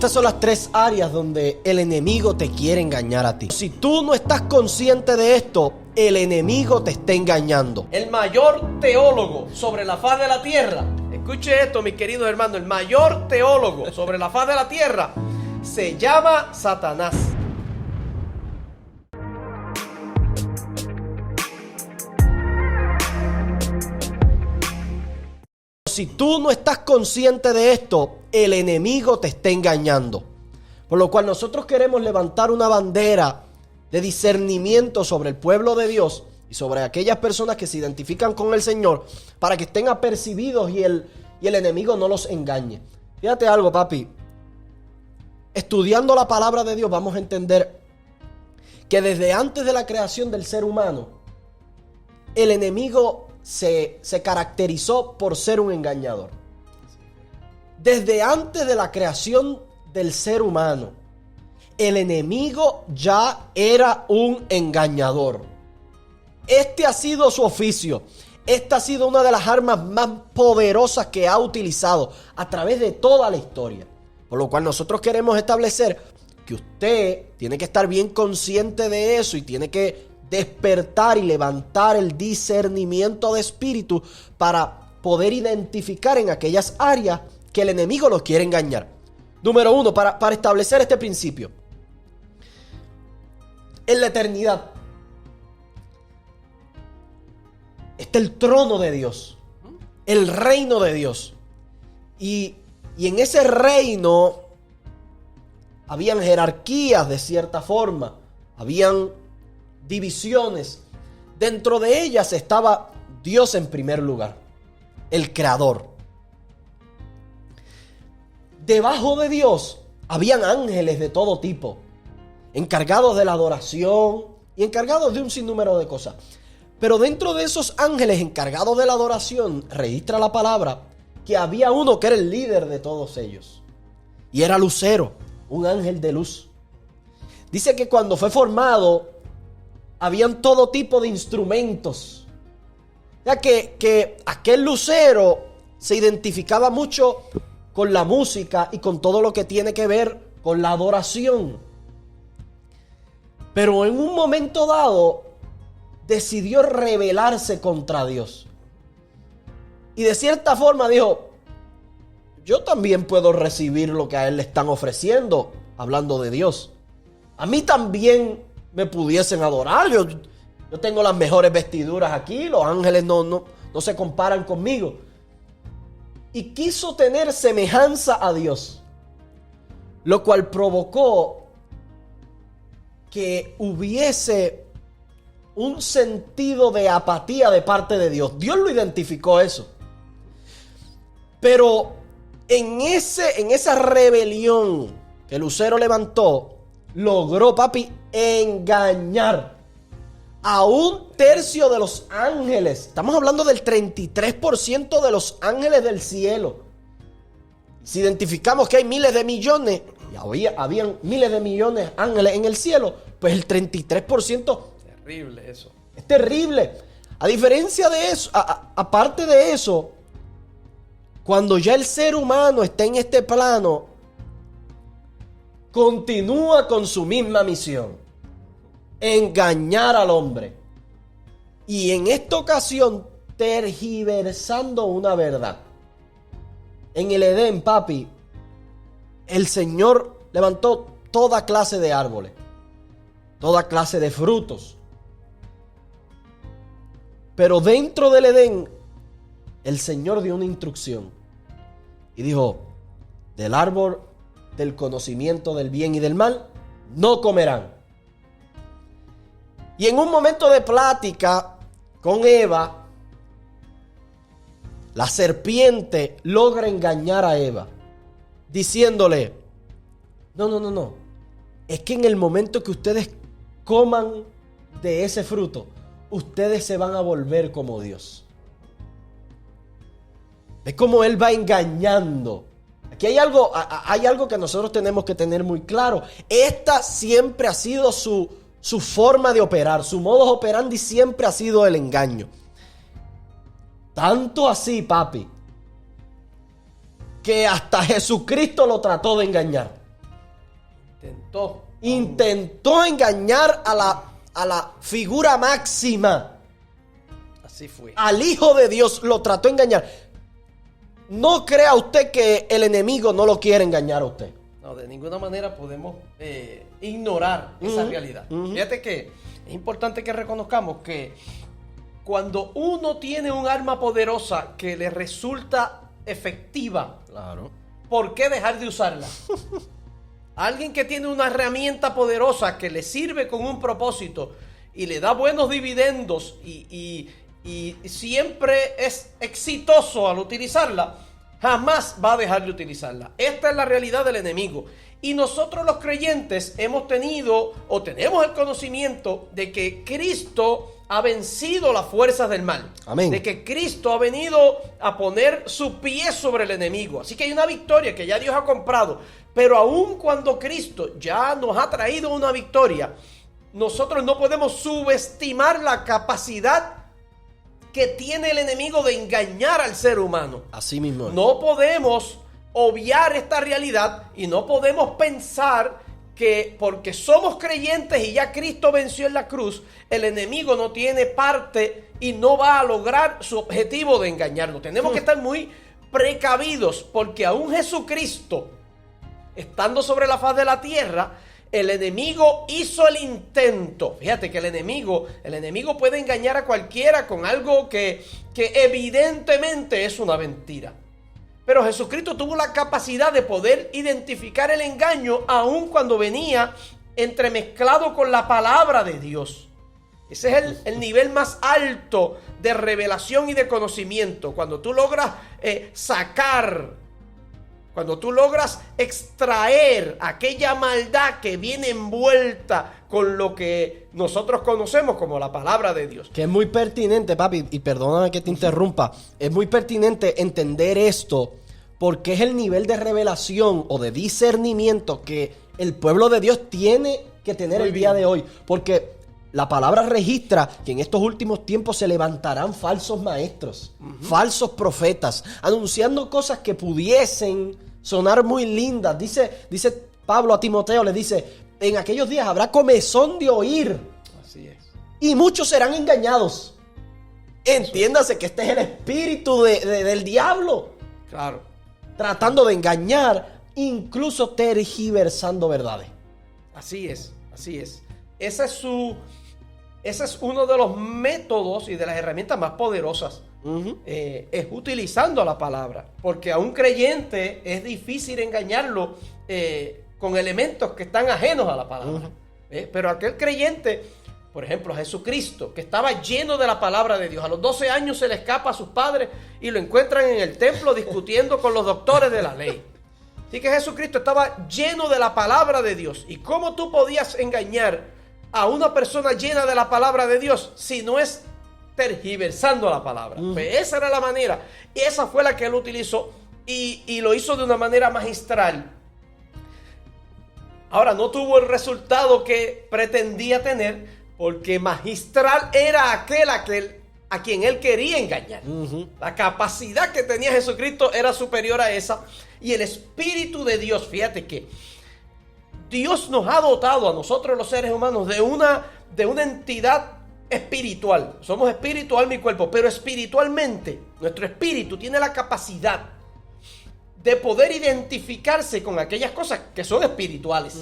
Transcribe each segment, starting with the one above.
Estas son las tres áreas donde el enemigo te quiere engañar a ti. Si tú no estás consciente de esto, el enemigo te está engañando. El mayor teólogo sobre la faz de la tierra, escuche esto, mis queridos hermanos, el mayor teólogo sobre la faz de la tierra se llama Satanás. Si tú no estás consciente de esto, el enemigo te está engañando. Por lo cual nosotros queremos levantar una bandera de discernimiento sobre el pueblo de Dios y sobre aquellas personas que se identifican con el Señor, para que estén apercibidos y el enemigo no los engañe. Fíjate algo, papi. Estudiando la palabra de Dios vamos a entender que desde antes de la creación del ser humano, el enemigo se caracterizó por ser un engañador. Desde antes de la creación del ser humano, el enemigo ya era un engañador. Este ha sido su oficio. Esta ha sido una de las armas más poderosas que ha utilizado a través de toda la historia. Por lo cual nosotros queremos establecer que usted tiene que estar bien consciente de eso y tiene que despertar y levantar el discernimiento de espíritu para poder identificar en aquellas áreas que el enemigo los quiere engañar. Número uno, para establecer este principio. En la eternidad está el trono de Dios, el reino de Dios. Y en ese reino habían jerarquías de cierta forma, habían divisiones. Dentro de ellas estaba Dios en primer lugar, el creador. Debajo de Dios habían ángeles de todo tipo, encargados de la adoración y encargados de un sinnúmero de cosas. Pero dentro de esos ángeles encargados de la adoración, registra la palabra que había uno que era el líder de todos ellos, y era Lucero, un ángel de luz. Dice que cuando fue formado habían todo tipo de instrumentos, ya que aquel lucero se identificaba mucho con la música y con todo lo que tiene que ver con la adoración. Pero en un momento dado decidió rebelarse contra Dios. Y de cierta forma dijo: yo también puedo recibir lo que a él le están ofreciendo, hablando de Dios. A mí también me pudiesen adorar. Yo tengo las mejores vestiduras aquí. Los ángeles no se comparan conmigo. Y quiso tener semejanza a Dios, lo cual provocó que hubiese un sentido de apatía de parte de Dios. Dios lo identificó eso. Pero en esa rebelión que Lucero levantó, logró, papi, engañar a un tercio de los ángeles. Estamos hablando del 33% de los ángeles del cielo. Si identificamos que hay miles de millones, y habían miles de millones de ángeles en el cielo, pues el 33%... Terrible eso. Es terrible. A diferencia de eso, aparte de eso, cuando ya el ser humano está en este plano, continúa con su misma misión: engañar al hombre. Y en esta ocasión, tergiversando una verdad. En el Edén, papi, el Señor levantó toda clase de árboles, toda clase de frutos. Pero dentro del Edén, el Señor dio una instrucción y dijo: del árbol del conocimiento del bien y del mal no comerán. Y en un momento de plática con Eva, la serpiente logra engañar a Eva, diciéndole: no. Es que en el momento que ustedes coman de ese fruto, ustedes se van a volver como Dios. ¿Ves cómo él va engañando? Aquí hay algo que nosotros tenemos que tener muy claro. Esta siempre ha sido su forma de operar. Su modus operandi siempre ha sido el engaño. Tanto así, papi, que hasta Jesucristo lo trató de engañar. Intentó engañar a la figura máxima. Así fue. Al Hijo de Dios lo trató de engañar. No crea usted que el enemigo no lo quiere engañar a usted. No, de ninguna manera podemos ignorar esa realidad. Fíjate que es importante que reconozcamos que cuando uno tiene un arma poderosa que le resulta efectiva, Claro. ¿por qué dejar de usarla? Alguien que tiene una herramienta poderosa que le sirve con un propósito y le da buenos dividendos y siempre es exitoso al utilizarla, jamás va a dejar de utilizarla. Esta es la realidad del enemigo. Y nosotros los creyentes hemos tenido o tenemos el conocimiento de que Cristo ha vencido las fuerzas del mal. Amén. De que Cristo ha venido a poner su pie sobre el enemigo. Así que hay una victoria que ya Dios ha comprado. Pero aun cuando Cristo ya nos ha traído una victoria, nosotros no podemos subestimar la capacidad que tiene el enemigo de engañar al ser humano. Así mismo es. No podemos obviar esta realidad y no podemos pensar que porque somos creyentes y ya Cristo venció en la cruz, el enemigo no tiene parte y no va a lograr su objetivo de engañarnos. Tenemos que estar muy precavidos porque aún Jesucristo, estando sobre la faz de la tierra, el enemigo hizo el intento. Fíjate que el enemigo puede engañar a cualquiera con algo que evidentemente es una mentira. Pero Jesucristo tuvo la capacidad de poder identificar el engaño aun cuando venía entremezclado con la palabra de Dios. Ese es el nivel más alto de revelación y de conocimiento. Cuando tú logras cuando tú logras extraer aquella maldad que viene envuelta con lo que nosotros conocemos como la palabra de Dios. Que es muy pertinente, papi, y perdóname que te interrumpa, es muy pertinente entender esto porque es el nivel de revelación o de discernimiento que el pueblo de Dios tiene que tener Muy el día bien. de hoy. Porque la palabra registra que en estos últimos tiempos se levantarán falsos maestros, falsos profetas, anunciando cosas que pudiesen sonar muy lindas. Dice Pablo a Timoteo, le dice, en aquellos días habrá comezón de oír Así es. y muchos serán engañados. Entiéndase que este es el espíritu del diablo, Claro. tratando de engañar, incluso tergiversando verdades. Así es, así es. Ese es uno de los métodos y de las herramientas más poderosas. Es utilizando la palabra. Porque a un creyente es difícil engañarlo con elementos que están ajenos a la palabra. Pero aquel creyente, por ejemplo, Jesucristo, que estaba lleno de la palabra de Dios. A los 12 años se le escapa a sus padres y lo encuentran en el templo discutiendo con los doctores de la ley. Así que Jesucristo estaba lleno de la palabra de Dios. ¿Y cómo tú podías engañar a una persona llena de la palabra de Dios si no es tergiversando la palabra? Pues esa era la manera. Esa fue la que él utilizó y lo hizo de una manera magistral. Ahora, no tuvo el resultado que pretendía tener porque magistral era aquel a quien él quería engañar. La capacidad que tenía Jesucristo era superior a esa. Y el Espíritu de Dios, fíjate que Dios nos ha dotado a nosotros los seres humanos de una entidad espiritual. Somos espíritu, alma y cuerpo, pero espiritualmente nuestro espíritu tiene la capacidad de poder identificarse con aquellas cosas que son espirituales.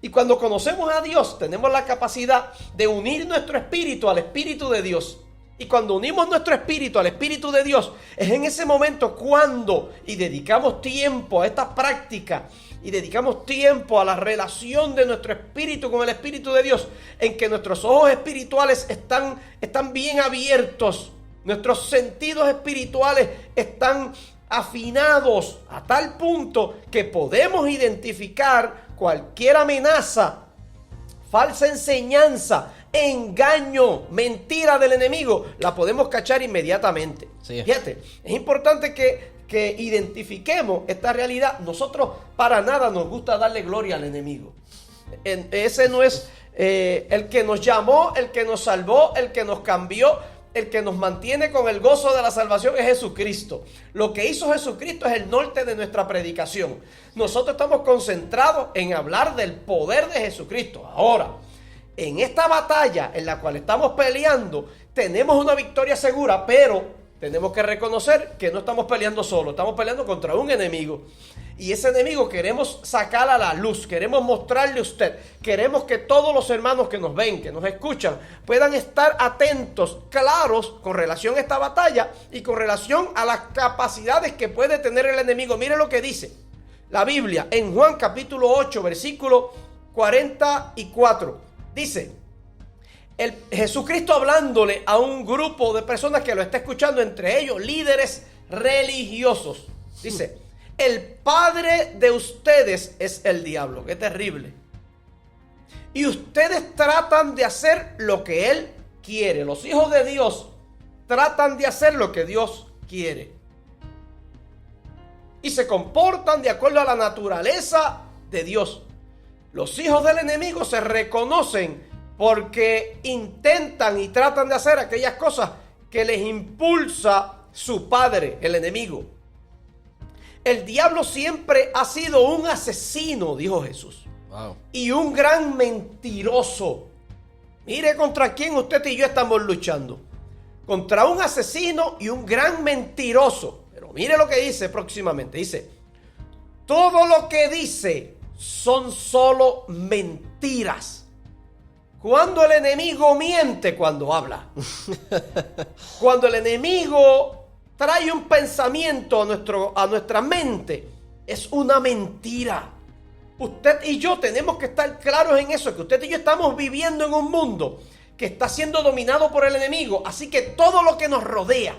Y cuando conocemos a Dios, tenemos la capacidad de unir nuestro espíritu al Espíritu de Dios. Y cuando unimos nuestro espíritu al Espíritu de Dios, es en ese momento cuando dedicamos tiempo a esta práctica y dedicamos tiempo a la relación de nuestro espíritu con el Espíritu de Dios, en que nuestros ojos espirituales están bien abiertos, nuestros sentidos espirituales están afinados a tal punto que podemos identificar cualquier amenaza, falsa enseñanza, engaño, mentira del enemigo, la podemos cachar inmediatamente. Sí. Fíjate, es importante que identifiquemos esta realidad. Nosotros para nada nos gusta darle gloria al enemigo. Ese no es el que nos llamó, el que nos salvó, el que nos cambió, el que nos mantiene con el gozo de la salvación es Jesucristo. Lo que hizo Jesucristo es el norte de nuestra predicación. Nosotros estamos concentrados en hablar del poder de Jesucristo. Ahora, en esta batalla en la cual estamos peleando, tenemos una victoria segura, pero tenemos que reconocer que no estamos peleando solos, estamos peleando contra un enemigo. Y ese enemigo queremos sacar a la luz, queremos mostrarle a usted, queremos que todos los hermanos que nos ven, que nos escuchan, puedan estar atentos, claros con relación a esta batalla y con relación a las capacidades que puede tener el enemigo. Mire lo que dice la Biblia en Juan capítulo 8, versículo 44. Dice, Jesucristo hablándole a un grupo de personas que lo está escuchando, entre ellos líderes religiosos. Dice, el padre de ustedes es el diablo. Qué terrible. Y ustedes tratan de hacer lo que él quiere. Los hijos de Dios tratan de hacer lo que Dios quiere. Y se comportan de acuerdo a la naturaleza de Dios. Los hijos del enemigo se reconocen porque intentan y tratan de hacer aquellas cosas que les impulsa su padre, el enemigo. El diablo siempre ha sido un asesino, dijo Jesús. Wow. Y un gran mentiroso. Mire contra quién usted y yo estamos luchando. Contra un asesino y un gran mentiroso. Pero mire lo que dice próximamente. Dice, todo lo que dice son solo mentiras. Cuando el enemigo miente cuando habla. Cuando el enemigo trae un pensamiento a nuestra mente, es una mentira. Usted y yo tenemos que estar claros en eso, que usted y yo estamos viviendo en un mundo que está siendo dominado por el enemigo. Así que todo lo que nos rodea,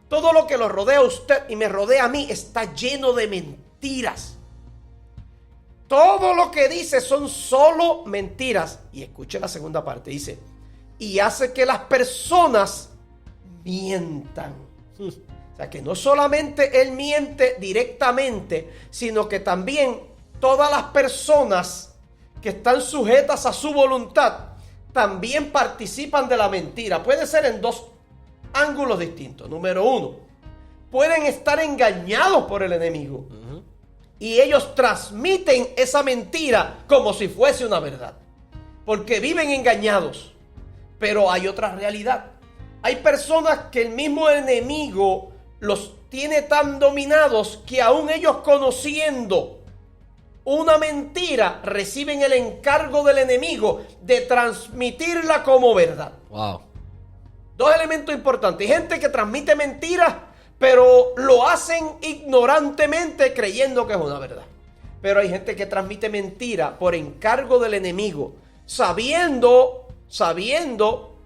todo lo que lo rodea a usted y me rodea a mí, está lleno de mentiras. Todo lo que dice son solo mentiras. Y escuche la segunda parte, dice, y hace que las personas mientan. O sea que no solamente él miente directamente, sino que también todas las personas que están sujetas a su voluntad también participan de la mentira. Puede ser en dos ángulos distintos. Número uno, pueden estar engañados por el enemigo. Y ellos transmiten esa mentira como si fuese una verdad. Porque viven engañados. Pero hay otra realidad. Hay personas que el mismo enemigo los tiene tan dominados que aún ellos conociendo una mentira reciben el encargo del enemigo de transmitirla como verdad. Wow. Dos elementos importantes. Hay gente que transmite mentiras, pero lo hacen ignorantemente creyendo que es una verdad. Pero hay gente que transmite mentira por encargo del enemigo, sabiendo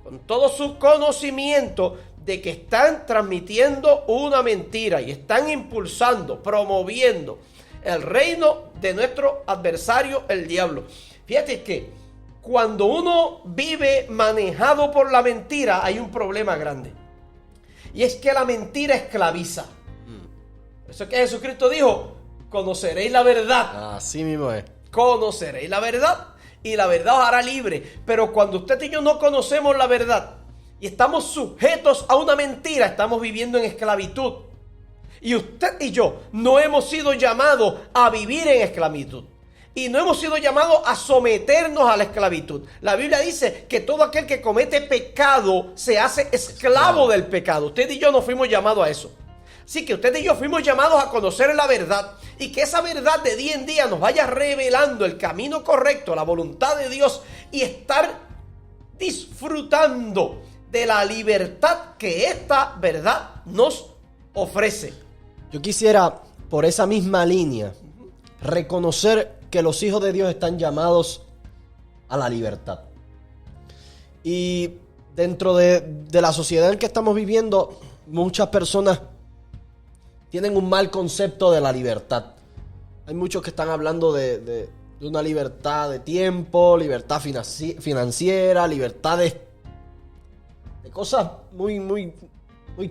con todo su conocimiento de que están transmitiendo una mentira y están impulsando, promoviendo el reino de nuestro adversario, el diablo. Fíjate que cuando uno vive manejado por la mentira, hay un problema grande. Y es que la mentira esclaviza. Por eso es que Jesucristo dijo, conoceréis la verdad. Así mismo es. Conoceréis la verdad y la verdad os hará libre. Pero cuando usted y yo no conocemos la verdad y estamos sujetos a una mentira, estamos viviendo en esclavitud. Y usted y yo no hemos sido llamados a vivir en esclavitud. Y no hemos sido llamados a someternos a la esclavitud. La Biblia dice que todo aquel que comete pecado se hace esclavo del pecado. Usted y yo no fuimos llamados a eso. Así que usted y yo fuimos llamados a conocer la verdad. Y que esa verdad de día en día nos vaya revelando el camino correcto, la voluntad de Dios. Y estar disfrutando de la libertad que esta verdad nos ofrece. Yo quisiera, por esa misma línea, reconocer que los hijos de Dios están llamados a la libertad. Y dentro de la sociedad en que estamos viviendo, muchas personas tienen un mal concepto de la libertad. Hay muchos que están hablando de una libertad de tiempo, libertad financiera, libertad de cosas muy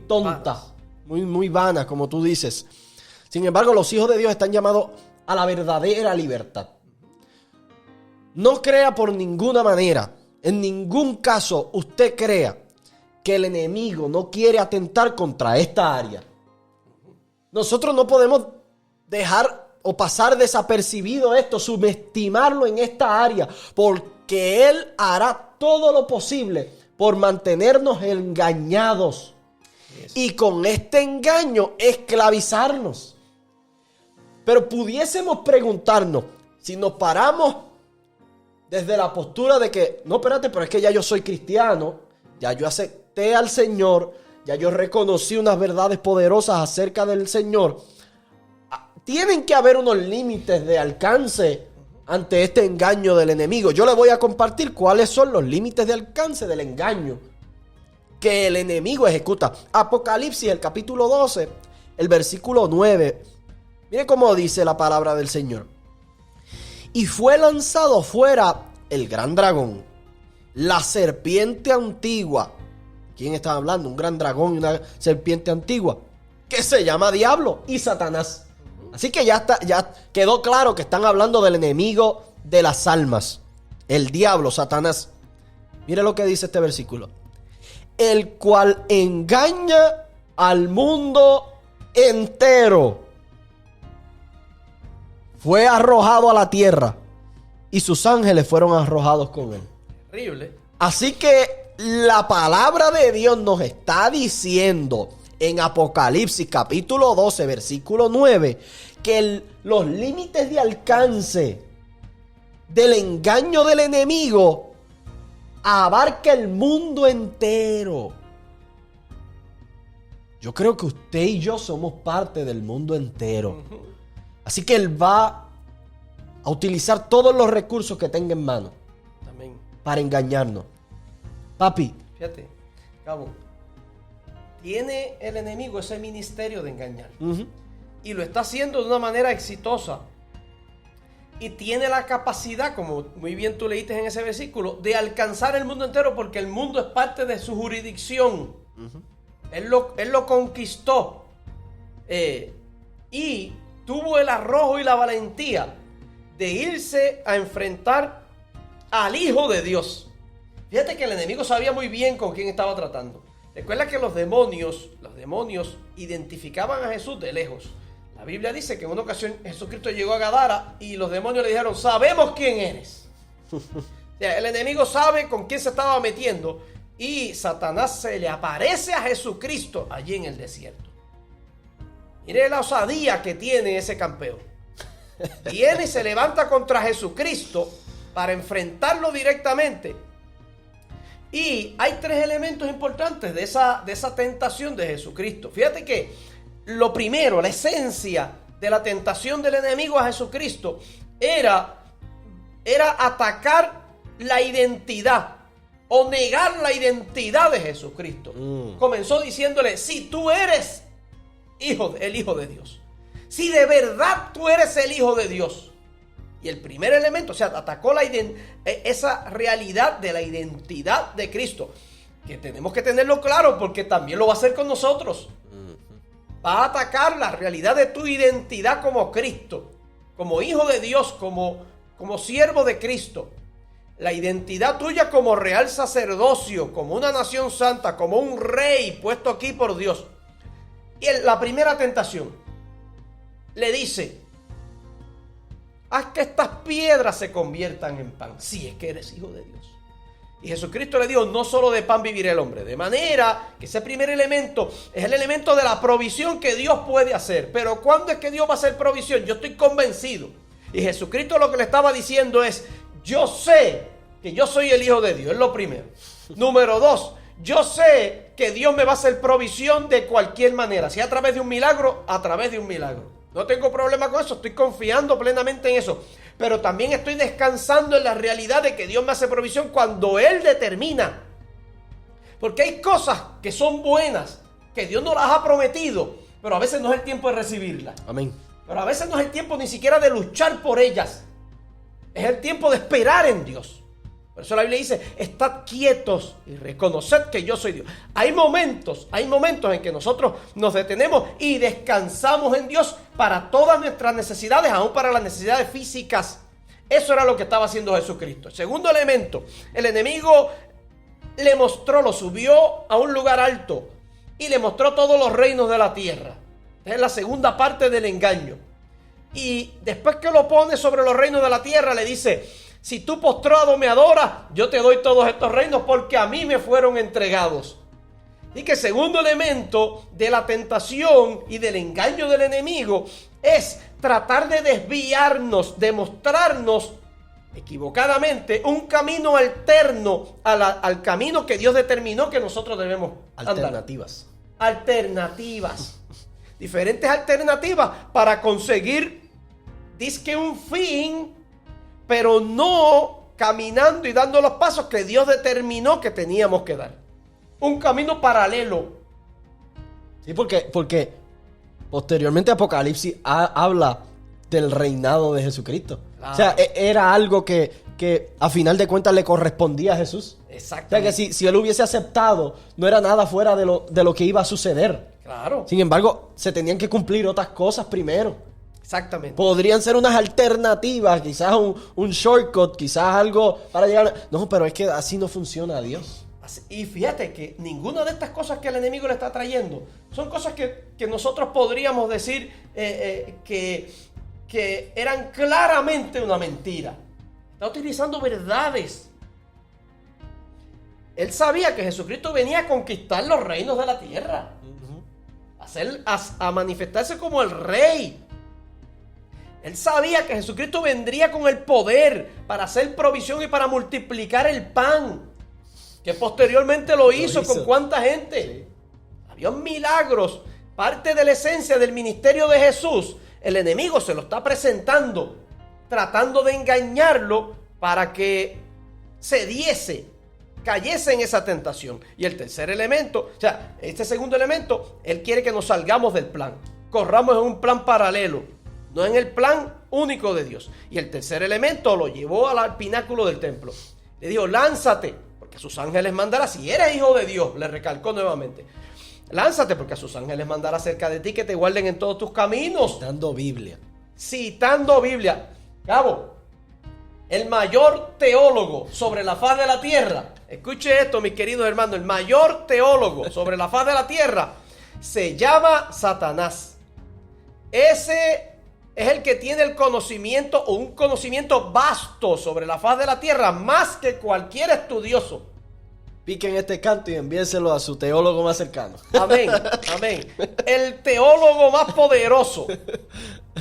tontas, muy vanas, como tú dices. Sin embargo, los hijos de Dios están llamados a la verdadera libertad. No crea por ninguna manera, en ningún caso usted crea que el enemigo no quiere atentar contra esta área. Nosotros no podemos dejar o pasar desapercibido esto, subestimarlo en esta área, porque él hará todo lo posible por mantenernos engañados y con este engaño esclavizarnos. Pero pudiésemos preguntarnos, si nos paramos desde la postura de que, no, espérate, pero es que ya yo soy cristiano, ya yo acepté al Señor, ya yo reconocí unas verdades poderosas acerca del Señor. Tienen que haber unos límites de alcance ante este engaño del enemigo. Yo le voy a compartir cuáles son los límites de alcance del engaño que el enemigo ejecuta. Apocalipsis, el capítulo 12, el versículo 9. Mire cómo dice la palabra del Señor. Y fue lanzado fuera el gran dragón, la serpiente antigua. ¿Quién está hablando? Un gran dragón y una serpiente antigua, que se llama Diablo y Satanás. Así que ya quedó claro que están hablando del enemigo de las almas, el diablo, Satanás. Mire lo que dice este versículo. El cual engaña al mundo entero. Fue arrojado a la tierra y sus ángeles fueron arrojados con él. Terrible. Así que la palabra de Dios nos está diciendo en Apocalipsis capítulo 12, versículo 9, que los límites de alcance del engaño del enemigo abarca el mundo entero. Yo creo que usted y yo somos parte del mundo entero. Así que él va a utilizar todos los recursos que tenga en mano. Amén. Para engañarnos. Papi. Fíjate, Cabo, tiene el enemigo ese ministerio de engañar. Y lo está haciendo de una manera exitosa. Y tiene la capacidad, como muy bien tú leíste en ese versículo, de alcanzar el mundo entero, porque el mundo es parte de su jurisdicción. Él lo conquistó. Y tuvo el arrojo y la valentía de irse a enfrentar al Hijo de Dios. Fíjate que el enemigo sabía muy bien con quién estaba tratando. Recuerda que los demonios identificaban a Jesús de lejos. La Biblia dice que en una ocasión Jesucristo llegó a Gadara y los demonios le dijeron, sabemos quién eres. O sea, el enemigo sabe con quién se estaba metiendo y Satanás se le aparece a Jesucristo allí en el desierto. Mire la osadía que tiene ese campeón. Viene y se levanta contra Jesucristo para enfrentarlo directamente. Y hay tres elementos importantes de esa tentación de Jesucristo. Fíjate que lo primero, la esencia de la tentación del enemigo a Jesucristo era atacar la identidad o negar la identidad de Jesucristo. Comenzó diciéndole, si tú eres el Hijo de Dios, si de verdad tú eres el Hijo de Dios. Y el primer elemento, o sea, atacó esa realidad de la identidad de Cristo, que tenemos que tenerlo claro porque también lo va a hacer con nosotros. Va a atacar la realidad de tu identidad como Cristo, como Hijo de Dios, como siervo de Cristo. La identidad tuya como real sacerdocio, como una nación santa, como un rey puesto aquí por Dios. Y la primera tentación le dice, haz que estas piedras se conviertan en pan, si es que eres Hijo de Dios. Y Jesucristo le dijo, no solo de pan vivirá el hombre. De manera que ese primer elemento es el elemento de la provisión que Dios puede hacer. Pero ¿cuándo es que Dios va a hacer provisión? Yo estoy convencido. Y Jesucristo lo que le estaba diciendo es, yo sé que yo soy el Hijo de Dios, es lo primero. Número 2, yo sé que Dios me va a hacer provisión de cualquier manera. Si a través de un milagro, a través de un milagro. No tengo problema con eso, estoy confiando plenamente en eso. Pero también estoy descansando en la realidad de que Dios me hace provisión cuando Él determina. Porque hay cosas que son buenas, que Dios nos las ha prometido, pero a veces no es el tiempo de recibirlas. Amén. Pero a veces no es el tiempo ni siquiera de luchar por ellas. Es el tiempo de esperar en Dios. Por eso la Biblia dice, estad quietos y reconoced que yo soy Dios. Hay momentos en que nosotros nos detenemos y descansamos en Dios para todas nuestras necesidades, aún para las necesidades físicas. Eso era lo que estaba haciendo Jesucristo. El segundo elemento, el enemigo le mostró, lo subió a un lugar alto y le mostró todos los reinos de la tierra. Es la segunda parte del engaño. Y después que lo pone sobre los reinos de la tierra, le dice: si tú postrado me adoras, yo te doy todos estos reinos porque a mí me fueron entregados. Y que el segundo elemento de la tentación y del engaño del enemigo es tratar de desviarnos, de mostrarnos equivocadamente un camino alterno al camino que Dios determinó que nosotros debemos andar. Alternativas. Diferentes alternativas para conseguir, dizque un fin, pero no caminando y dando los pasos que Dios determinó que teníamos que dar. Un camino paralelo. Sí, porque posteriormente Apocalipsis habla del reinado de Jesucristo. Claro. O sea, era algo que a final de cuentas le correspondía a Jesús. Exactamente. O sea, que si él hubiese aceptado, no era nada fuera de lo que iba a suceder. Claro. Sin embargo, se tenían que cumplir otras cosas primero. Exactamente. Podrían ser unas alternativas, quizás un shortcut, quizás algo para llegar. No, pero es que así no funciona Dios. Y fíjate que ninguna de estas cosas que el enemigo le está trayendo son cosas que nosotros podríamos decir que eran claramente una mentira. Está utilizando verdades. Él sabía que Jesucristo venía a conquistar los reinos de la tierra. A manifestarse como el rey. Él sabía que Jesucristo vendría con el poder para hacer provisión y para multiplicar el pan. Que posteriormente lo hizo. ¿Con cuánta gente? Sí. Había milagros. Parte de la esencia del ministerio de Jesús, el enemigo se lo está presentando, tratando de engañarlo para que cayese en esa tentación. Y el tercer elemento, o sea, este segundo elemento, él quiere que nos salgamos del plan, corramos en un plan paralelo, no en el plan único de Dios. Y el tercer elemento lo llevó al pináculo del templo. Le dijo: lánzate, porque a sus ángeles mandará. Si eres hijo de Dios, le recalcó nuevamente, lánzate, porque a sus ángeles mandará cerca de ti que te guarden en todos tus caminos. Citando Biblia. Cabo, el mayor teólogo sobre la faz de la tierra, escuche esto, mis queridos hermanos, el mayor teólogo sobre la faz de la tierra se llama Satanás. Ese es el que tiene el conocimiento, o un conocimiento vasto sobre la faz de la tierra, más que cualquier estudioso. Piquen este canto y envíenselo a su teólogo más cercano. Amén, amén. El teólogo más poderoso,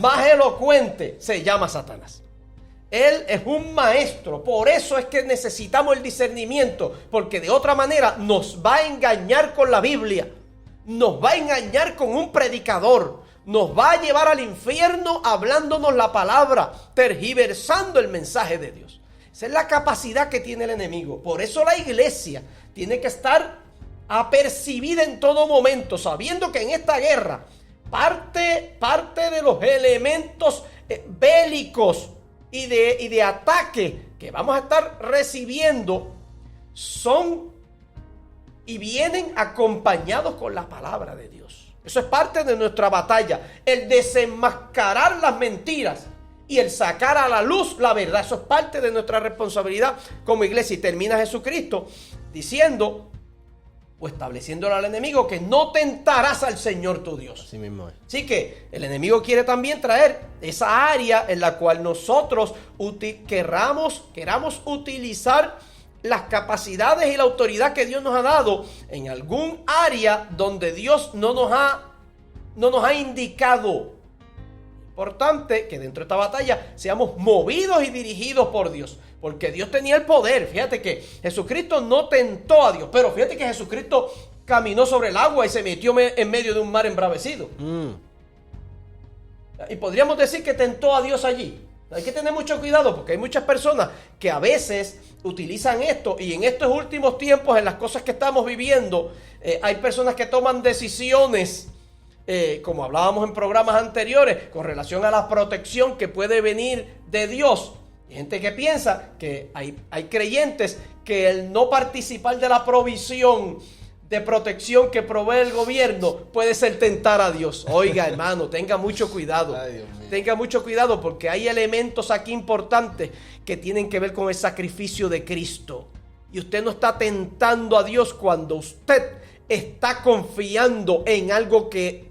más elocuente, se llama Satanás. Él es un maestro. Por eso es que necesitamos el discernimiento, porque de otra manera nos va a engañar con la Biblia, nos va a engañar con un predicador, nos va a llevar al infierno hablándonos la palabra, tergiversando el mensaje de Dios. Esa es la capacidad que tiene el enemigo. Por eso la iglesia tiene que estar apercibida en todo momento, sabiendo que en esta guerra parte de los elementos bélicos y de ataque que vamos a estar recibiendo son y vienen acompañados con la palabra de Dios. Eso es parte de nuestra batalla, el desenmascarar las mentiras y el sacar a la luz la verdad. Eso es parte de nuestra responsabilidad como iglesia. Y termina Jesucristo diciendo o estableciéndole al enemigo que no tentarás al Señor tu Dios. Así mismo es. Así que el enemigo quiere también traer esa área en la cual nosotros queramos utilizar las capacidades y la autoridad que Dios nos ha dado en algún área donde Dios no nos ha indicado. Importante que dentro de esta batalla seamos movidos y dirigidos por Dios, porque Dios tenía el poder. Fíjate que Jesucristo no tentó a Dios, pero fíjate que Jesucristo caminó sobre el agua y se metió en medio de un mar embravecido. Y podríamos decir que tentó a Dios allí. Hay que tener mucho cuidado, porque hay muchas personas que a veces utilizan esto, y en estos últimos tiempos, en las cosas que estamos viviendo, hay personas que toman decisiones, como hablábamos en programas anteriores, con relación a la protección que puede venir de Dios. Hay gente que piensa que hay creyentes que el no participar de la provisión de protección que provee el gobierno puede ser tentar a Dios. Oiga, hermano, tenga mucho cuidado. Tenga mucho cuidado, porque hay elementos aquí importantes que tienen que ver con el sacrificio de Cristo. Y usted no está tentando a Dios cuando usted está confiando en algo que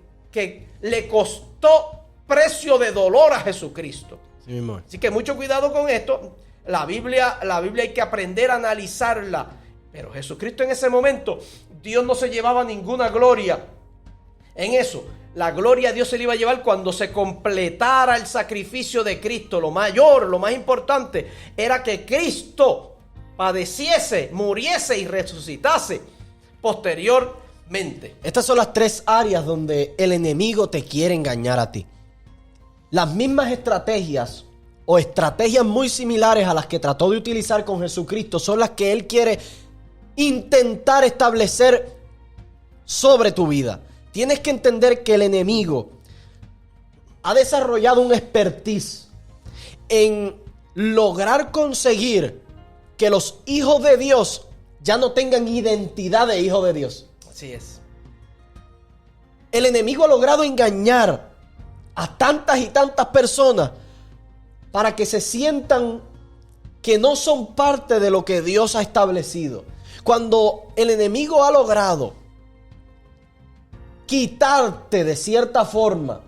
le costó precio de dolor a Jesucristo. Sí, mismo. Así que mucho cuidado con esto. La Biblia hay que aprender a analizarla. Pero Jesucristo en ese momento, Dios no se llevaba ninguna gloria en eso. La gloria a Dios se le iba a llevar cuando se completara el sacrificio de Cristo. Lo mayor, lo más importante, era que Cristo padeciese, muriese y resucitase posteriormente. Estas son las 3 áreas donde el enemigo te quiere engañar a ti. Las mismas estrategias o estrategias muy similares a las que trató de utilizar con Jesucristo son las que él quiere intentar establecer sobre tu vida. Tienes que entender que el enemigo ha desarrollado un expertise en lograr conseguir que los hijos de Dios ya no tengan identidad de hijos de Dios. Así es. El enemigo ha logrado engañar a tantas y tantas personas para que se sientan que no son parte de lo que Dios ha establecido. Cuando el enemigo ha logrado quitarte de cierta forma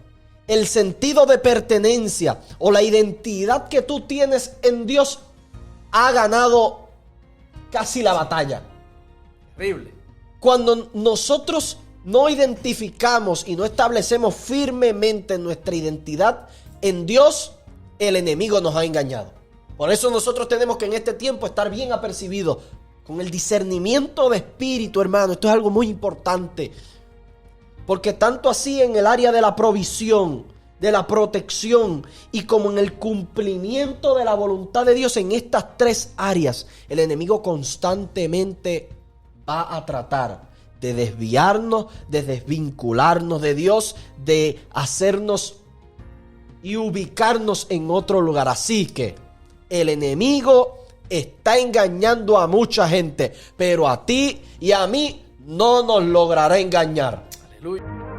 el sentido de pertenencia o la identidad que tú tienes en Dios, ha ganado casi la batalla. Terrible. Cuando nosotros no identificamos y no establecemos firmemente nuestra identidad en Dios, el enemigo nos ha engañado. Por eso nosotros tenemos que en este tiempo estar bien apercibidos con el discernimiento de espíritu, hermano. Esto es algo muy importante. Porque tanto así en el área de la provisión, de la protección y como en el cumplimiento de la voluntad de Dios en estas 3 áreas, el enemigo constantemente va a tratar de desviarnos, de desvincularnos de Dios, de hacernos y ubicarnos en otro lugar. Así que el enemigo está engañando a mucha gente, pero a ti y a mí no nos logrará engañar. Aleluya.